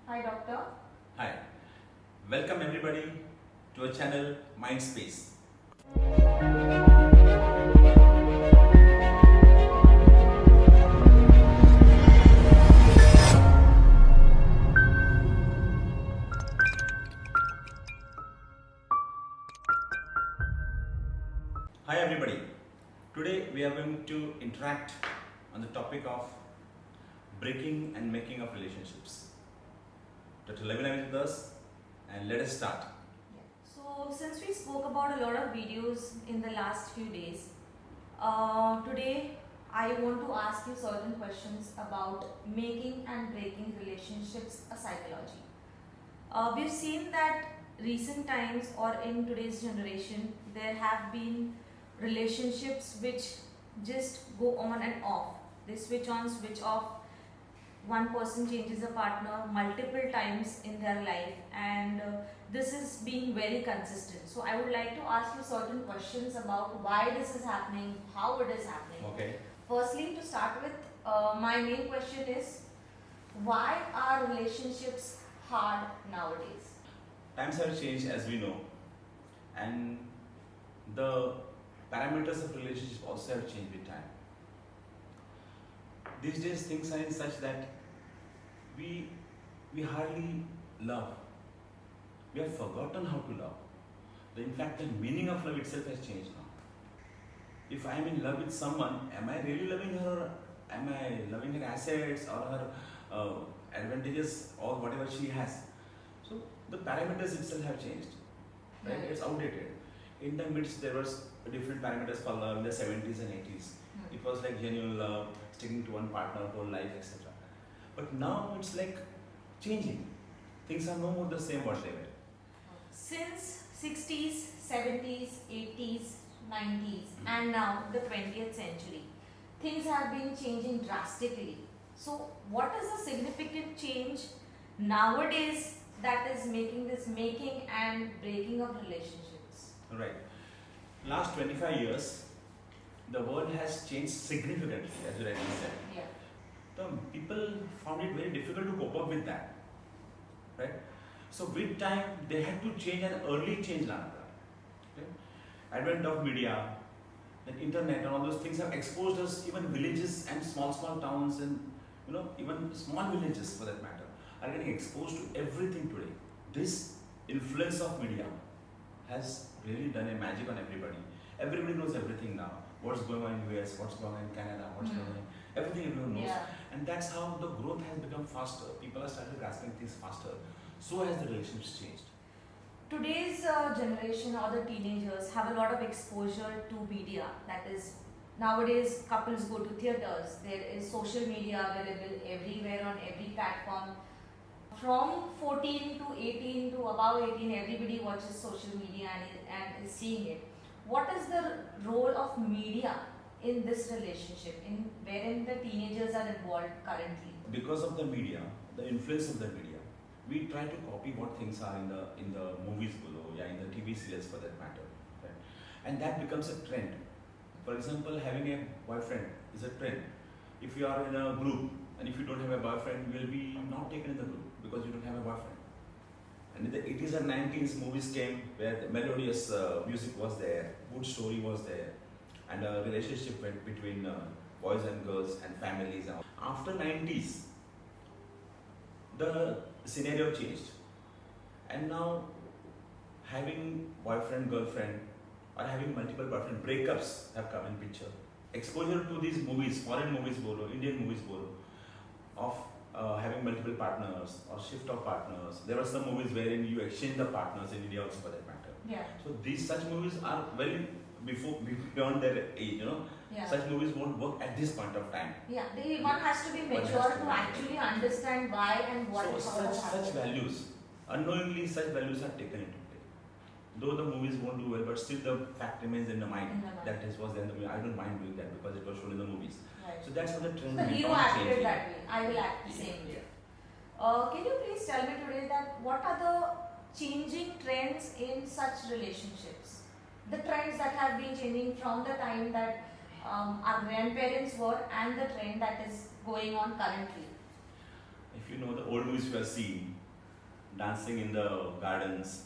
Hi, doctor. Hi, welcome everybody to our channel Mindspace. Hi everybody, today we are going to interact on the topic of breaking and making of relationships. Dr. Levina is with us and let us start. So, since we spoke about a lot of videos in the last few days, today I want to ask you certain questions about making and breaking relationships a psychology. We've seen that recent times or in today's generation, there have been relationships which just go on and off. They switch on, switch off. One person changes a partner multiple times in their life, and this is being very consistent. So I would like to ask you certain questions about why this is happening, how it is happening. Okay. Firstly, to start with, my main question is, why are relationships hard nowadays? Times have changed as we know, and the parameters of relationship also have changed with time. These days things are in such that we hardly love. We have forgotten how to love. In fact, the meaning of love itself has changed now. If I am in love with someone, am I really loving her? Or am I loving her assets or her advantages or whatever she has? So the parameters itself have changed. Right? Right. It's outdated. In the midst, there was different parameters for love in the 70s and 80s. It was like genuine love, sticking to one partner whole life, etc. But now it's like changing. Things are no more the same what they were. Since 60s, 70s, 80s, 90s, and now the 20th century, things have been changing drastically. So, what is the significant change nowadays that is making this making and breaking of relationships? Right. Last 25 years, the world has changed significantly, as you rightly said. Yeah. The people found it very difficult to cope up with that. Right? So with time, they had to change an early change. Okay? Advent of media, the internet, and all those things have exposed us. Even villages and small towns, and even small villages for that matter, are getting exposed to everything today. This influence of media has really done a magic on everybody. Everybody knows everything now. What's going on in US, what's going on in Canada, what's going on, everything everyone knows. Yeah. And that's how the growth has become faster. People are started grasping things faster. So has the relationships changed. Today's generation or the teenagers have a lot of exposure to media. That is, nowadays couples go to theaters. There is social media available everywhere on every platform. From 14 to 18 to above 18, everybody watches social media and is seeing it. What is the role of media in this relationship, in wherein the teenagers are involved currently? Because of the media, the influence of the media, we try to copy what things are in the movies below, in the TV serials for that matter, right? And that becomes a trend. For example, having a boyfriend is a trend. If you are in a group and if you don't have a boyfriend, you will be not taken in the group because you don't have a boyfriend. And in the 80s and 90s, movies came where the melodious music was there, good story was there, and a relationship went between boys and girls and families. After 90s, the scenario changed, and now having boyfriend, girlfriend, or having multiple boyfriend breakups have come in picture. Exposure to these movies, foreign movies, bolo, Indian movies, bolo, of having multiple partners or shift of partners. There are some movies wherein you exchange the partners in India also for that matter. Yeah. So these such movies are very beyond their age, Yeah. Such movies won't work at this point of time. Yeah, one has to be One has mature to to be actually understand why and what So is how it such happens. values, unknowingly such values are taken into play. Though the movies won't do well, but still the fact remains in the mind. In the mind. That is was there in the movie. I don't mind doing that because it was shown in the movies. Right. So that's how the trend The went hero on acted changing. that way. I will act the same way. Can you please tell me today that what are the changing trends in such relationships? The trends that have been changing from the time that our grandparents were and the trend that is going on currently. If if you know the old movies you have seen, dancing in the gardens,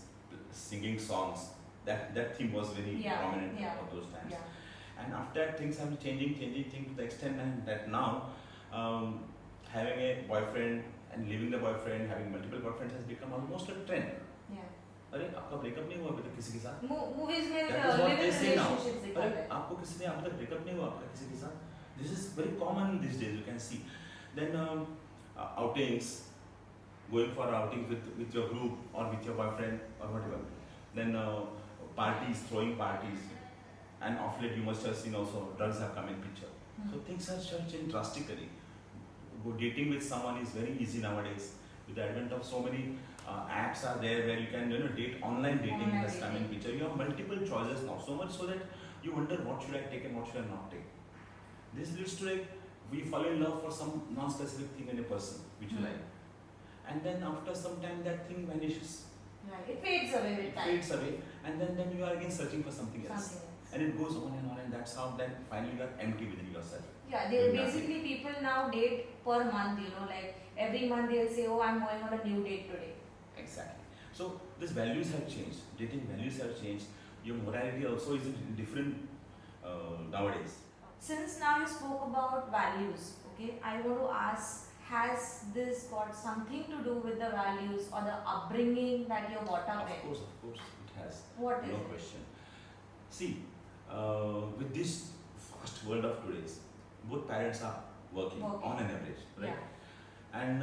singing songs, that theme was very Yeah, prominent yeah, at those times. yeah. And after that, things have changing to the extent that now having a boyfriend and leaving the boyfriend, having multiple boyfriends has become almost a trend. Yeah. अरे आपका breakup नहीं हुआ अभी तक किसी के साथ? Movies में That is what living they say now. relationships दिखाते अरे हैं. आपको किसी ने अभी तक ब्रेकअप नहीं हुआ आपका किसी के साथ? This is very common these days. You can see. Then outings, going for outings with your group or with your boyfriend or whatever. Then parties, throwing parties, and of late you must have seen also drugs have come in picture. So things have changed drastically. Dating with someone is very easy nowadays. With the advent of so many apps are there where you can date online dating Online has come in dating. picture. You have multiple choices now, so much so that you wonder what should I take and what should I not take. This leads to like we fall in love for some non-specific thing in a person which you like, and then after some time that thing vanishes. Right. It fades away with It time. fades away, and then you are again searching for something else. Something else. And it goes on, and that's how then finally you are empty within yourself. Yeah, they Doing basically people now date per month, like every month they'll say, oh, I'm going on a new date today. Exactly. So these values have changed. Dating values have changed. Your morality also is different nowadays. Since now you spoke about values, okay, I want to ask, has this got something to do with the values or the upbringing that you're brought up in? Of course, it has. What is No it? question. See, with this fast world of today's, both parents are working. On an average, right? Yeah. And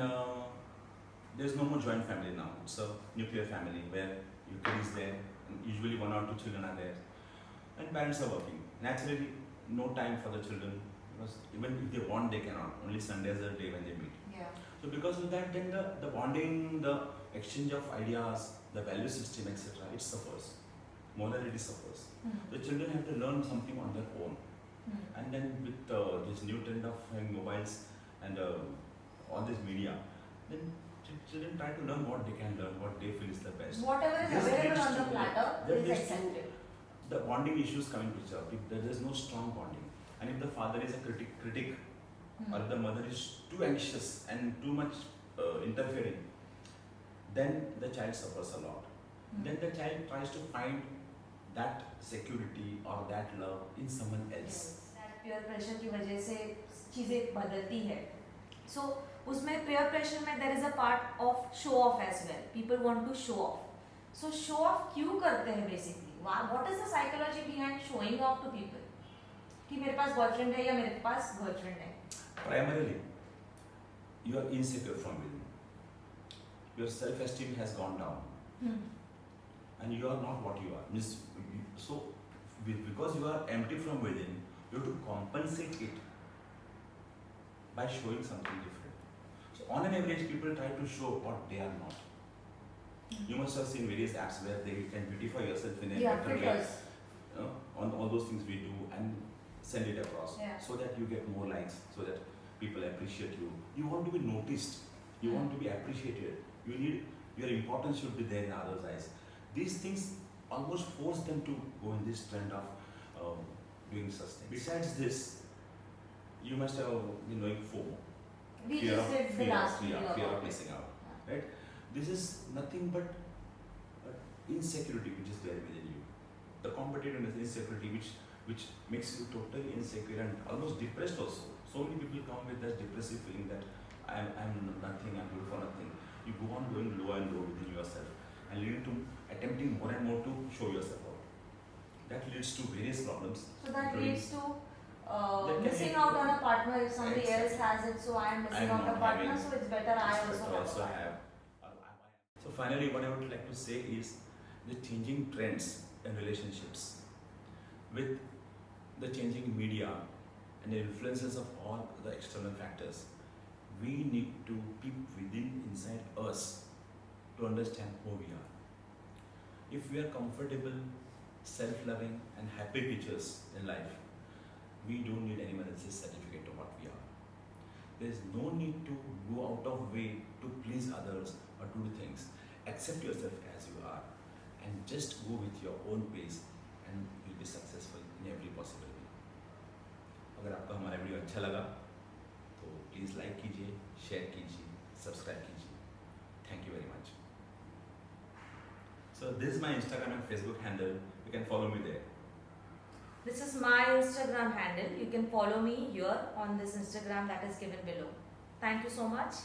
there's no more joint family now. It's a nuclear family where your kid is there, and usually 1 or 2 children are there, and parents are working. Naturally, no time for the children because even if they want, they cannot. Only Sunday is the day when they meet. Yeah. So because of that, then the bonding, the exchange of ideas, the value system, etc., it suffers. Morality suffers. The children have to learn something on their own. And then with this new trend of having mobiles and all this media, then children try to learn what they can learn, what they feel is the best. Whatever is This available leads on the to- platter that is leads to- accepted. The bonding issues come in picture. If there is no strong bonding, and if the father is a critic, or if the mother is too anxious and too much interfering, then the child suffers a lot. Then the child tries to find that security or that love in someone else. Peer pressure की वजह से चीजें बदलती है. So उसमें peer pressure में there is a part of show off as well. People want to show off. So show off क्यों करते हैं basically? What is the psychology behind showing off to people? कि मेरे पास boyfriend है या मेरे पास girlfriend है. Primarily, you are insecure from within. Your self-esteem has gone down, and you are not what you are. So, because you are empty from within, you have to compensate it by showing something different. So, on an average, people try to show what they are not. You must have seen various apps where they can beautify yourself in a better way. Filters. On all those things we do and send it across Yeah. so that you get more likes, so that people appreciate you. You want to be noticed. You want to be appreciated. Your importance should be there in others' eyes. These things almost force them to go in this trend of doing such things. Besides this, you must have been knowing FOMO. We Fear just of- did the fear last of- video yeah, fear about of it. missing out. Right? This is nothing but insecurity which is there within you. The competitiveness, insecurity which makes you totally insecure and almost depressed also. So many people come with that depressive feeling that I'm nothing, I'm good for nothing. You go on going lower and lower within yourself and leading to attempting more and more to show yourself out. That leads to various problems. So that including leads to That can missing lead out to- on a partner if somebody else Exactly. has it. So I am missing I'm out on a not partner, having- so it's better I It's also better have also a partner. So finally, what I would like to say is the changing trends in relationships with the changing media and the influences of all the external factors. We need to peep within inside us to understand who we are. If we are comfortable, self-loving and happy creatures in life, we don't need anyone else's certificate of what we are. There is no need to go out of way to please others or do things. Accept yourself as you are and just go with your own pace and you'll be successful in every possible way. अगर आपको हमारा video अच्छा लगा तो please like कीजिए, share कीजिए, subscribe कीजिए. Thank you very much. So this is my Instagram and Facebook handle. You can follow me there. This is my Instagram handle. You can follow me here on this Instagram that is given below. Thank you so much.